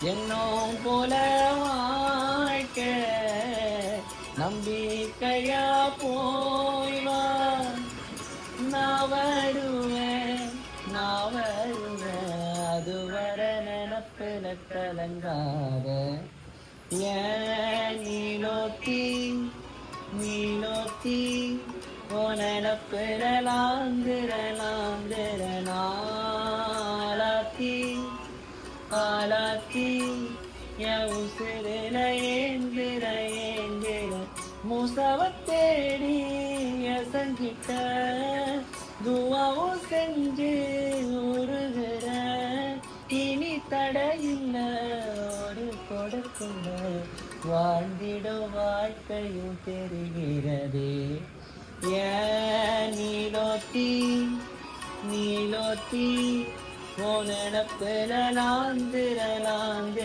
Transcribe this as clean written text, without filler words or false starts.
என்னும் போல வாழ்க்க நம்பிக்கையா போய் வா. நான் வருவேன், நான் வருவேன், அதுவரை நினப்புல கலங்காத. ஏன் நீலோத்தி நீலோத்தி உனப்புல லாந்திர லாந்திர நாளாத்தி ஆளாத்தி என் உசிரில ஏந்திர ஏந்திர முசவ தேடி எசங்கிட்ட துவாவும் செஞ்சு உருகிற. இனி தடையில்ல ஒரு கொடுக்குள்ள வாழ்ந்திடும் வாழ்க்கையும் தெரிகிறதே. ஏன் நீலோத்தி நீலோத்தி உனப்புல லாந்திர லாந்திர